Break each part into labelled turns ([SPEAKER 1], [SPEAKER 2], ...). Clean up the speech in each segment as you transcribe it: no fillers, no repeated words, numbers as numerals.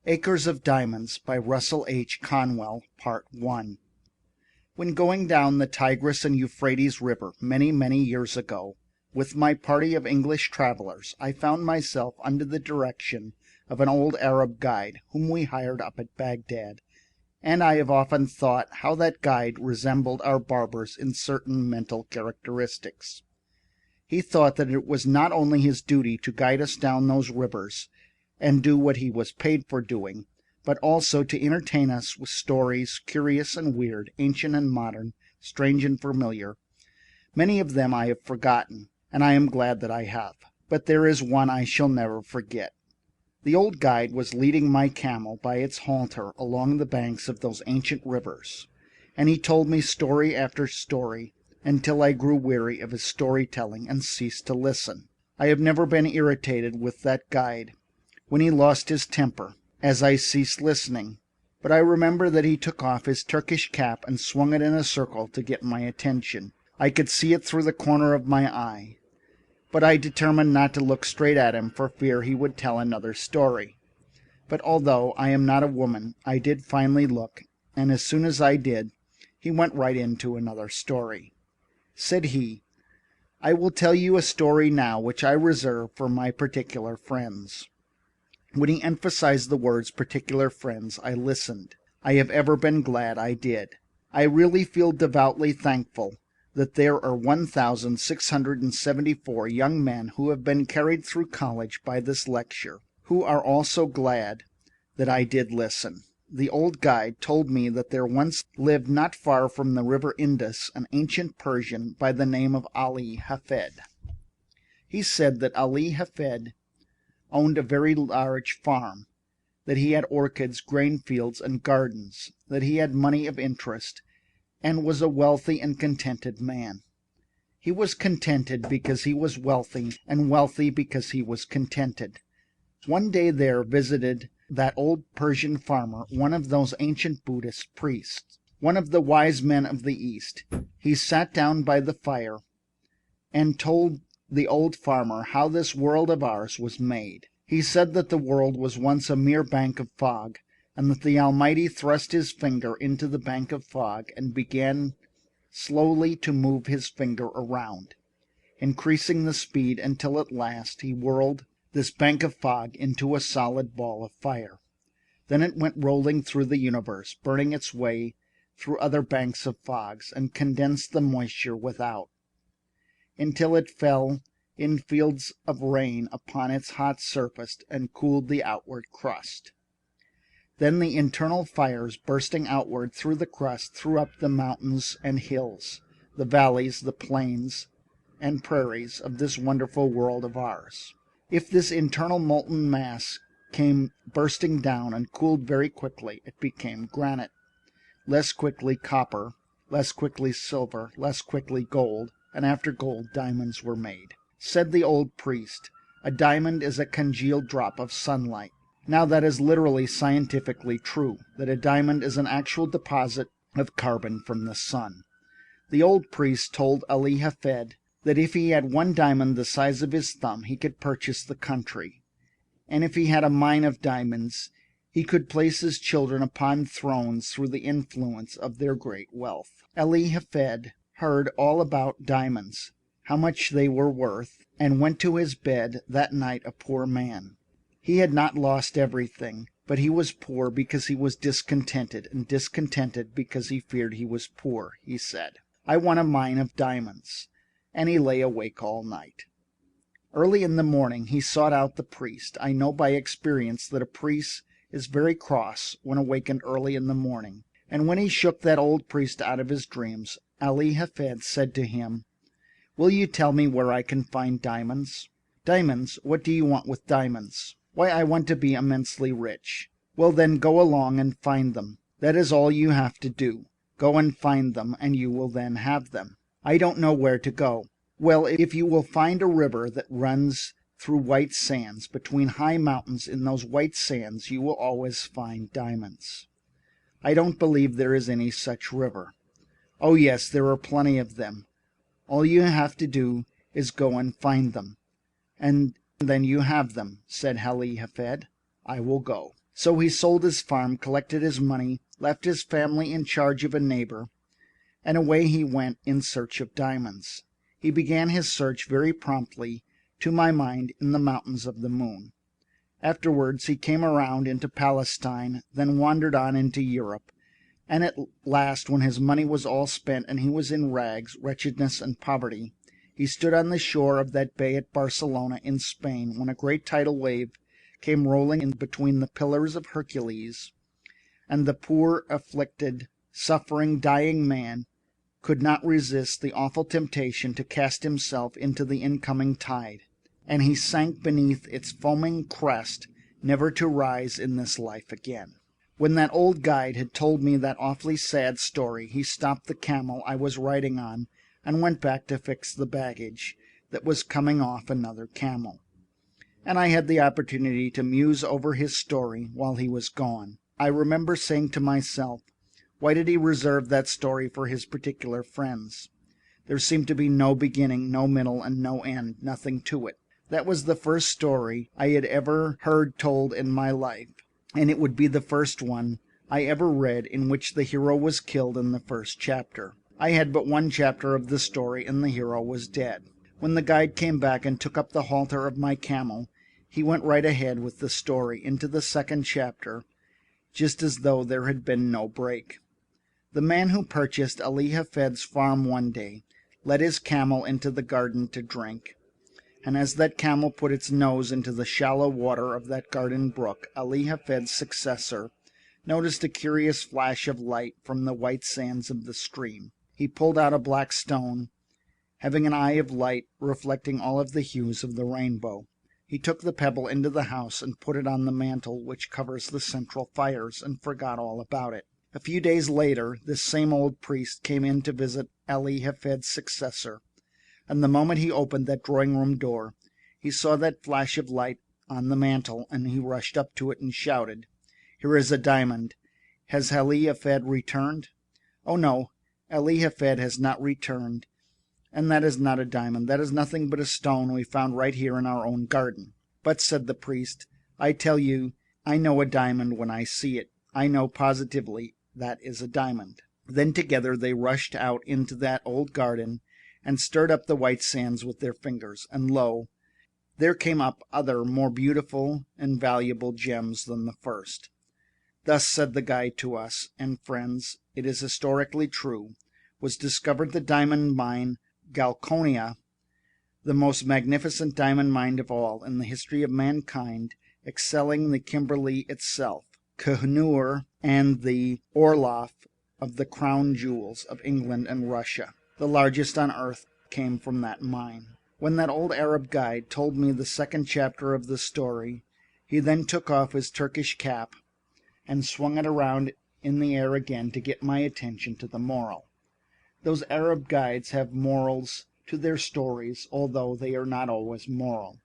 [SPEAKER 1] Acres of Diamonds by Russell H. Conwell, Part 1. When going down the Tigris and Euphrates River many, many years ago with my party of English travelers, I found myself under the direction of an old Arab guide whom we hired up at Baghdad, and I have often thought how that guide resembled our barbers in certain mental characteristics. He thought that it was not only his duty to guide us down those rivers and do what he was paid for doing, but also to entertain us with stories, curious and weird, ancient and modern, strange and familiar. Many of them I have forgotten, and I am glad that I have. But there is one I shall never forget. The old guide was leading my camel by its halter along the banks of those ancient rivers, and he told me story after story until I grew weary of his storytelling and ceased to listen. I have never been irritated with that guide when he lost his temper, as I ceased listening, but I remember that he took off his Turkish cap and swung it in a circle to get my attention. I could see it through the corner of my eye, but I determined not to look straight at him for fear he would tell another story. But although I am not a woman, I did finally look, and as soon as I did, he went right into another story. Said he, "I will tell you a story now which I reserve for my particular friends." When he emphasized the words particular friends, I listened. I have ever been glad I did. I really feel devoutly thankful that there are 1,674 young men who have been carried through college by this lecture, who are also glad that I did listen. The old guide told me that there once lived not far from the river Indus an ancient Persian by the name of Ali Hafed. He said that Ali Hafed owned a very large farm, that he had orchards, grain fields, and gardens, that he had money of interest, and was a wealthy and contented man. He was contented because he was wealthy, and wealthy because he was contented. One day there visited that old Persian farmer one of those ancient Buddhist priests, one of the wise men of the East. He sat down by the fire and told the old farmer how this world of ours was made. He said that the world was once a mere bank of fog, and that the Almighty thrust his finger into the bank of fog and began slowly to move his finger around, increasing the speed until at last he whirled this bank of fog into a solid ball of fire. Then it went rolling through the universe, burning its way through other banks of fogs and condensed the moisture without, until it fell in fields of rain upon its hot surface and cooled the outward crust. Then the internal fires bursting outward through the crust threw up the mountains and hills, the valleys, the plains and prairies of this wonderful world of ours. If this internal molten mass came bursting down and cooled very quickly, it became granite, less quickly copper, less quickly silver, less quickly gold, and after gold, diamonds were made. Said the old priest, a diamond is a congealed drop of sunlight. Now that is literally scientifically true, that a diamond is an actual deposit of carbon from the sun. The old priest told Ali Hafed that if he had one diamond the size of his thumb, he could purchase the country, and if he had a mine of diamonds, he could place his children upon thrones through the influence of their great wealth. Ali Hafed heard all about diamonds, how much they were worth, and went to his bed that night a poor man. He had not lost everything, but he was poor because he was discontented, and discontented because he feared he was poor. He said, "I want a mine of diamonds," and he lay awake all night. Early in the morning he sought out the priest. I know by experience that a priest is very cross when awakened early in the morning, and when he shook that old priest out of his dreams, Ali Hafed said to him, "Will you tell me where I can find diamonds?" "Diamonds? What do you want with diamonds?" "Why, I want to be immensely rich." "Well, then go along and find them. That is all you have to do. Go and find them, and you will then have them." "I don't know where to go." "Well, if you will find a river that runs through white sands, between high mountains, in those white sands you will always find diamonds." "I don't believe there is any such river." "Oh, yes, there are plenty of them. All you have to do is go and find them, and then you have them," said Ali Hafed. "I will go." So he sold his farm, collected his money, left his family in charge of a neighbor, and away he went in search of diamonds. He began his search very promptly, to my mind, in the Mountains of the Moon. Afterwards he came around into Palestine, then wandered on into Europe, and at last, when his money was all spent and he was in rags, wretchedness and poverty, he stood on the shore of that bay at Barcelona in Spain when a great tidal wave came rolling in between the Pillars of Hercules, and the poor, afflicted, suffering, dying man could not resist the awful temptation to cast himself into the incoming tide, and he sank beneath its foaming crest, never to rise in this life again. When that old guide had told me that awfully sad story, he stopped the camel I was riding on and went back to fix the baggage that was coming off another camel, and I had the opportunity to muse over his story while he was gone. I remember saying to myself, why did he reserve that story for his particular friends? There seemed to be no beginning, no middle, and no end, nothing to it. That was the first story I had ever heard told in my life, and it would be the first one I ever read in which the hero was killed in the first chapter. I had but one chapter of the story and the hero was dead. When the guide came back and took up the halter of my camel, he went right ahead with the story into the second chapter, just as though there had been no break. The man who purchased Ali Hafed's farm one day led his camel into the garden to drink, and as that camel put its nose into the shallow water of that garden brook, Ali Hafed's successor noticed a curious flash of light from the white sands of the stream. He pulled out a black stone, having an eye of light reflecting all of the hues of the rainbow. He took the pebble into the house and put it on the mantel which covers the central fires, and forgot all about it. A few days later, this same old priest came in to visit Ali Hafed's successor, and the moment he opened that drawing room door, he saw that flash of light on the mantel, and he rushed up to it and shouted, "Here is a diamond. Has Ali Hafed returned?" "Oh no, Ali Hafed has not returned, and that is not a diamond. That is nothing but a stone we found right here in our own garden." "But," said the priest, "I tell you, I know a diamond when I see it. I know positively that is a diamond." Then together they rushed out into that old garden and stirred up the white sands with their fingers, and lo, there came up other more beautiful and valuable gems than the first. "Thus," said the guide, to us and friends, "it is historically true, was discovered the diamond mine Golconda, the most magnificent diamond mine of all in the history of mankind, excelling the Kimberley itself, Koh-i-Noor, and the Orloff of the crown jewels of England and Russia. The largest on earth came from that mine." When that old Arab guide told me the second chapter of the story, he then took off his Turkish cap and swung it around in the air again to get my attention to the moral. Those Arab guides have morals to their stories, although they are not always moral.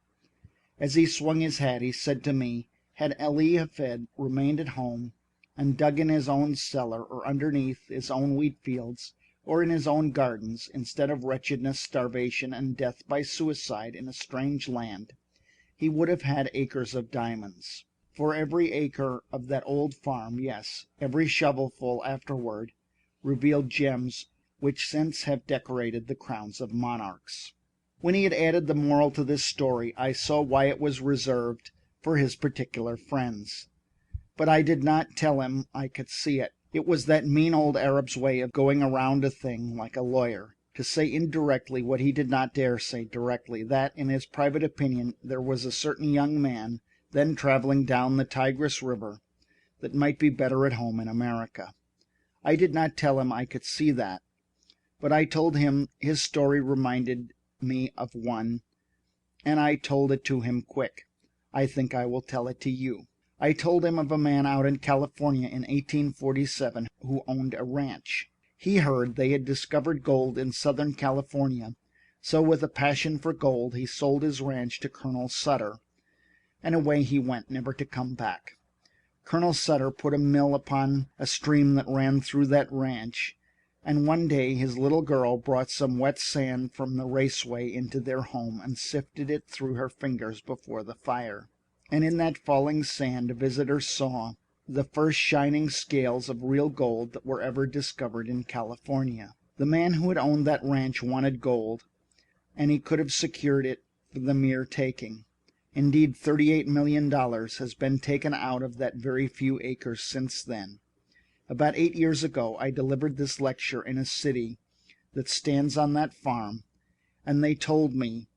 [SPEAKER 1] As he swung his hat, he said to me, had Ali Hafed remained at home and dug in his own cellar or underneath his own wheat fields or in his own gardens, instead of wretchedness, starvation, and death by suicide in a strange land, he would have had acres of diamonds. For every acre of that old farm, yes, every shovelful afterward, revealed gems which since have decorated the crowns of monarchs. When he had added the moral to this story, I saw why it was reserved for his particular friends. But I did not tell him I could see it. It was that mean old Arab's way of going around a thing like a lawyer, to say indirectly what he did not dare say directly, that, in his private opinion, there was a certain young man then traveling down the Tigris River that might be better at home in America. I did not tell him I could see that, but I told him his story reminded me of one, and I told it to him quick. I think I will tell it to you. I told him of a man out in California in 1847 who owned a ranch. He heard they had discovered gold in Southern California, so with a passion for gold, he sold his ranch to Colonel Sutter, and away he went, never to come back. Colonel Sutter put a mill upon a stream that ran through that ranch, and one day his little girl brought some wet sand from the raceway into their home and sifted it through her fingers before the fire. and in that falling sand visitors saw the first shining scales of real gold that were ever discovered in California. The man who had owned that ranch wanted gold, and he could have secured it for the mere taking. Indeed, $38 million has been taken out of that very few acres since then. About 8 years ago I delivered this lecture in a city that stands on that farm, and they told me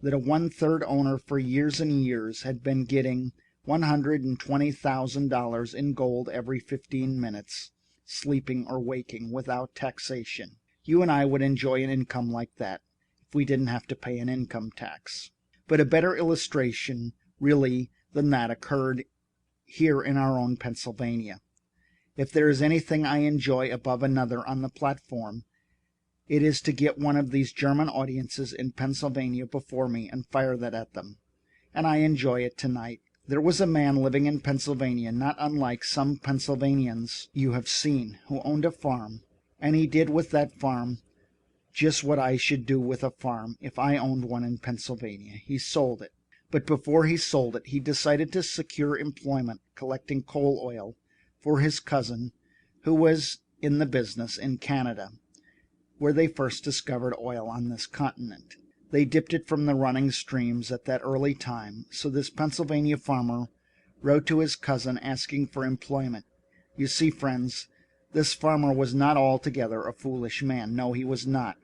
[SPEAKER 1] that a one-third owner for years and years had been getting $120,000 in gold every 15 minutes, sleeping or waking, without taxation. You and I would enjoy an income like that if we didn't have to pay an income tax. But a better illustration, really, than that occurred here in our own Pennsylvania. If there is anything I enjoy above another on the platform, it is to get one of these German audiences in Pennsylvania before me and fire that at them. And I enjoy it tonight. There was a man living in Pennsylvania, not unlike some Pennsylvanians you have seen, who owned a farm, and he did with that farm just what I should do with a farm if I owned one in Pennsylvania. He sold it. But before he sold it, he decided to secure employment collecting coal oil for his cousin, who was in the business in Canada, where they first discovered oil on this continent. They dipped it from the running streams at that early time, so this Pennsylvania farmer wrote to his cousin asking for employment. You see, friends, this farmer was not altogether a foolish man. No, he was not.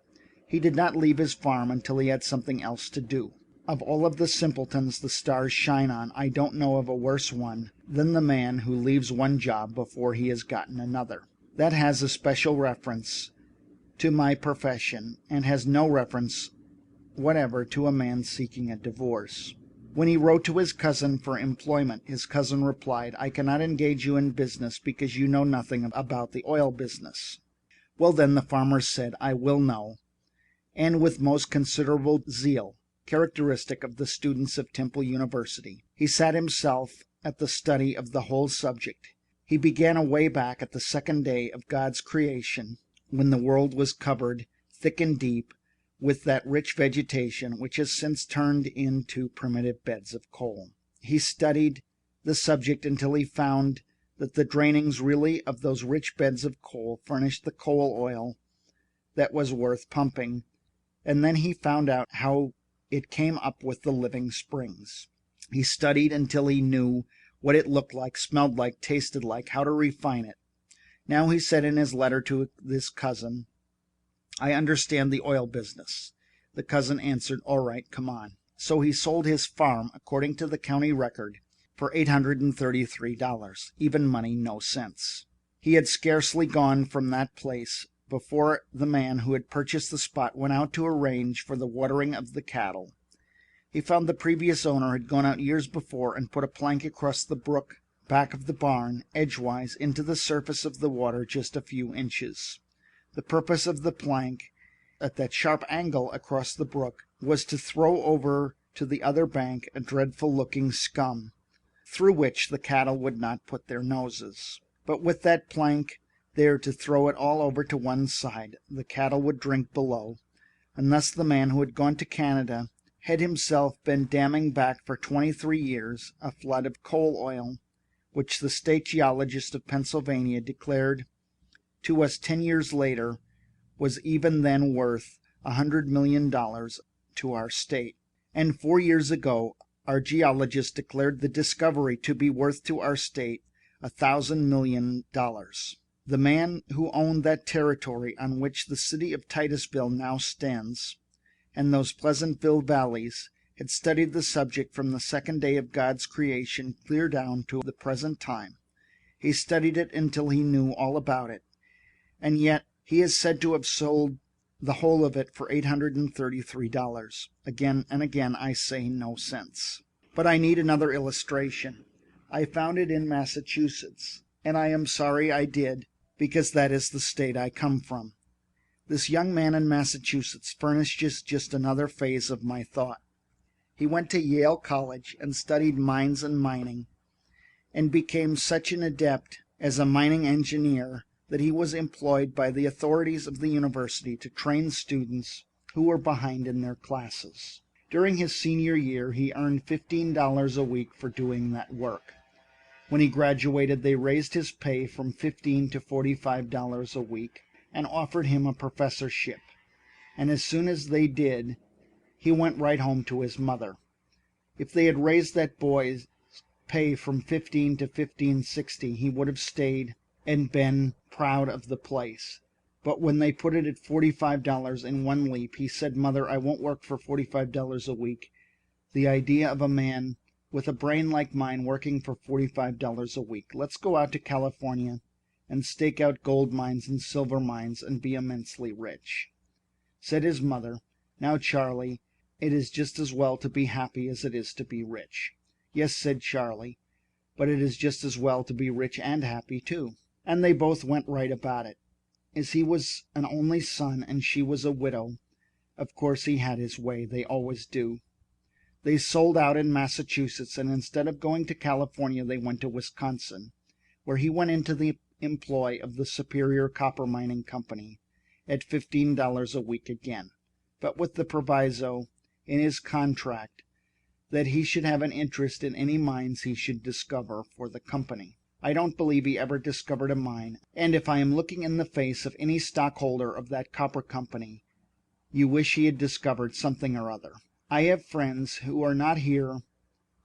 [SPEAKER 1] He did not leave his farm until he had something else to do. Of all of the simpletons the stars shine on, I don't know of a worse one than the man who leaves one job before he has gotten another. That has a special reference to my profession and has no reference whatever to a man seeking a divorce. When he wrote to his cousin for employment, his cousin replied, "I cannot engage you in business because you know nothing about the oil business." Well, then the farmer said, "I will know," and with most considerable zeal, characteristic of the students of Temple University, he set himself at the study of the whole subject. He began away back at the second day of God's creation, when the world was covered thick and deep with that rich vegetation which has since turned into primitive beds of coal. He studied the subject until he found that the drainings really of those rich beds of coal furnished the coal oil that was worth pumping, and then he found out how it came up with the living springs. He studied until he knew what it looked like, smelled like, tasted like, how to refine it. Now he said in his letter to this cousin, "I understand the oil business." The cousin answered, "All right, come on." So he sold his farm, according to the county record, for $833, even money, no cents. He had scarcely gone from that place before the man who had purchased the spot went out to arrange for the watering of the cattle. He found the previous owner had gone out years before and put a plank across the brook back of the barn, edgewise, into the surface of the water just a few inches. The purpose of the plank at that sharp angle across the brook was to throw over to the other bank a dreadful looking scum through which the cattle would not put their noses. But with that plank there to throw it all over to one side, the cattle would drink below, and thus the man who had gone to Canada had himself been damming back for 23 years a flood of coal oil, which the state geologist of Pennsylvania declared to us 10 years later was even then worth $100 million to our state. And 4 years ago, our geologist declared the discovery to be worth to our state $1,000 million. The man who owned that territory on which the city of Titusville now stands, and those Pleasantville valleys, had studied the subject from the second day of God's creation clear down to the present time. He studied it until he knew all about it, and yet he is said to have sold the whole of it for $833. Again and again I say, no sense. But I need another illustration. I found it in Massachusetts, and I am sorry I did, because that is the state I come from. This young man in Massachusetts furnishes just another phase of my thought. He went to Yale College and studied mines and mining, and became such an adept as a mining engineer that he was employed by the authorities of the university to train students who were behind in their classes. During his senior year, he earned $15 a week for doing that work. When he graduated, they raised his pay from $15 to $45 a week and offered him a professorship. And as soon as they did, he went right home to his mother. If they had raised that boy's pay from 15 to 15.60, he would have stayed and been proud of the place. But when they put it at $45 in one leap, he said, "Mother, I won't work for $45 a week. The idea of a man with a brain like mine working for $45 a week. Let's go out to California and stake out gold mines and silver mines and be immensely rich." Said his mother, "Now, Charlie, it is just as well to be happy as it is to be rich." "Yes," said Charlie, "but it is just as well to be rich and happy too." And they both went right about it. As he was an only son and she was a widow, of course he had his way. They always do. They sold out in Massachusetts, and instead of going to California, they went to Wisconsin, where he went into the employ of the Superior Copper Mining Company at $15 a week again, but with the proviso in his contract that he should have an interest in any mines he should discover for the company. I don't believe he ever discovered a mine, and if I am looking in the face of any stockholder of that copper company, you wish he had discovered something or other. I have friends who are not here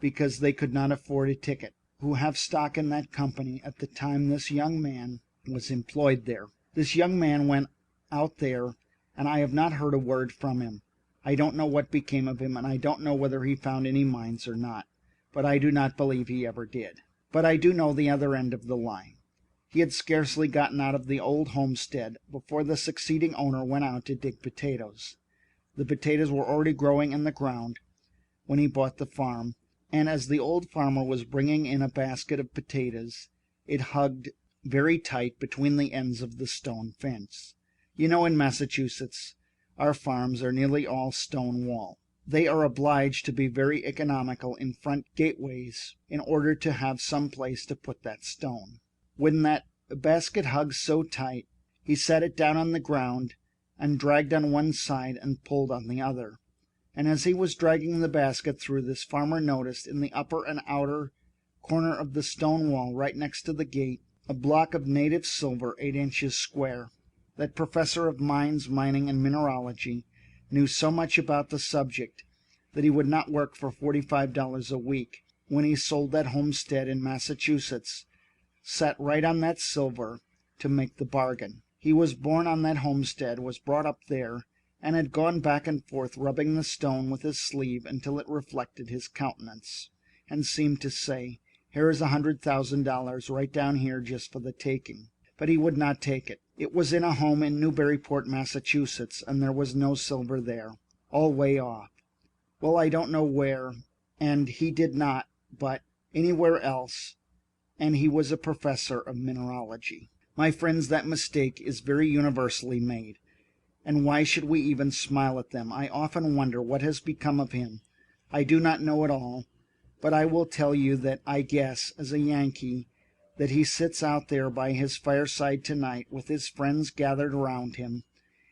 [SPEAKER 1] because they could not afford a ticket, who have stock in that company at the time this young man was employed there. This young man went out there, and I have not heard a word from him. I don't know what became of him, and I don't know whether he found any mines or not, but I do not believe he ever did. But I do know the other end of the line. He had scarcely gotten out of the old homestead before the succeeding owner went out to dig potatoes. The potatoes were already growing in the ground when he bought the farm, and as the old farmer was bringing in a basket of potatoes, it hugged very tight between the ends of the stone fence. You know, in Massachusetts, our farms are nearly all stone wall. They are obliged to be very economical in front gateways in order to have some place to put that stone. When that basket hugged so tight, he set it down on the ground and dragged on one side and pulled on the other. And as he was dragging the basket through, this farmer noticed in the upper and outer corner of the stone wall right next to the gate a block of native silver 8 inches square. That professor of mines, mining, and mineralogy knew so much about the subject that he would not work for $45 a week when he sold that homestead in Massachusetts, sat right on that silver to make the bargain. He was born on that homestead, was brought up there, and had gone back and forth rubbing the stone with his sleeve until it reflected his countenance and seemed to say, "Here is $100,000 right down here just for the taking." But he would not take it. It was in a home in Newburyport, Massachusetts, and there was no silver there, all way off. Well, I don't know where, and he did not, but anywhere else, and he was a professor of mineralogy. My friends, that mistake is very universally made, and why should we even smile at them? I often wonder what has become of him. I do not know at all, but I will tell you that I guess, as a Yankee, that he sits out there by his fireside tonight with his friends gathered around him,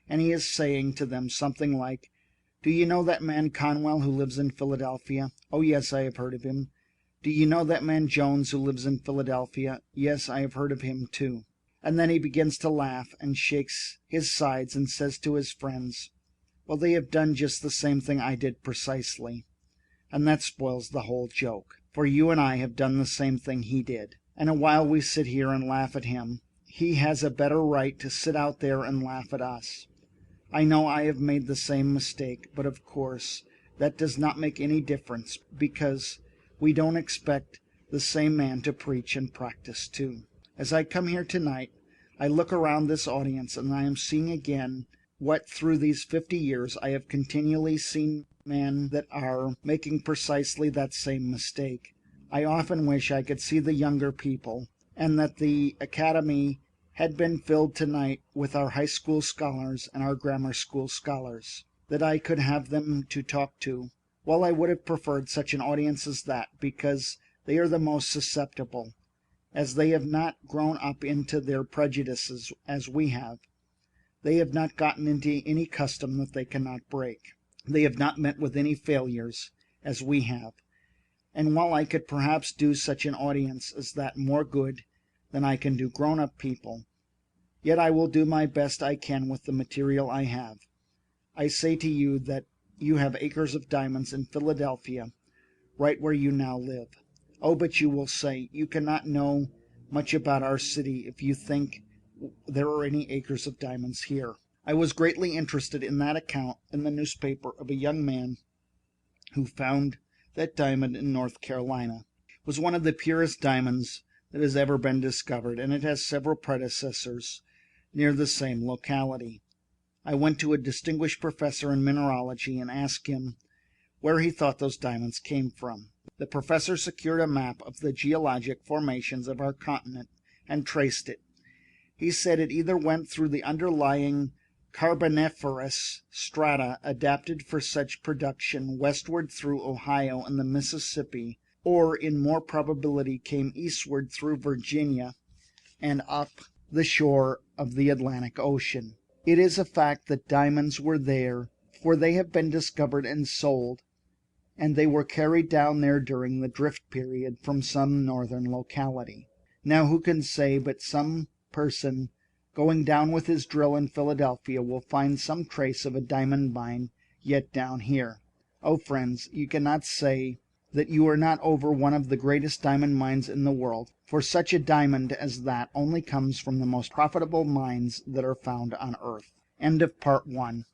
[SPEAKER 1] and he is saying to them something like, "Do you know that man Conwell who lives in Philadelphia? Oh, yes, I have heard of him. Do you know that man Jones who lives in Philadelphia? Yes, I have heard of him too." And then he begins to laugh and shakes his sides and says to his friends, "Well, they have done just the same thing I did precisely." And that spoils the whole joke, for you and I have done the same thing he did. And while we sit here and laugh at him, he has a better right to sit out there and laugh at us. I know I have made the same mistake, but of course that does not make any difference because we don't expect the same man to preach and practice too. As I come here tonight, I look around this audience and I am seeing again what through these 50 years I have continually seen men that are making precisely that same mistake. I often wish I could see the younger people and that the academy had been filled tonight with our high school scholars and our grammar school scholars, that I could have them to talk to. Well, I would have preferred such an audience as that because they are the most susceptible, as they have not grown up into their prejudices as we have. They have not gotten into any custom that they cannot break. They have not met with any failures as we have, and while I could perhaps do such an audience as that more good than I can do grown up people, yet I will do the best I can with the material I have. I say to you that you have acres of diamonds in Philadelphia, right where you now live. Oh, but you will say, you cannot know much about our city if you think there are any acres of diamonds here. I was greatly interested in that account in the newspaper of a young man who found that diamond in North Carolina. It was one of the purest diamonds that has ever been discovered, and it has several predecessors near the same locality. I went to a distinguished professor in mineralogy and asked him where he thought those diamonds came from. The professor secured a map of the geologic formations of our continent and traced it. He said it either went through the underlying Carboniferous strata adapted for such production westward through Ohio and the Mississippi, or in more probability came eastward through Virginia and up the shore of the Atlantic Ocean. It is a fact that diamonds were there, for they have been discovered and sold, and they were carried down there during the drift period from some northern locality. Now who can say but some person going down with his drill in Philadelphia will find some trace of a diamond mine yet down here? Oh, friends, you cannot say that you are not over one of the greatest diamond mines in the world, for such a diamond as that only comes from the most profitable mines that are found on earth. End of part 1.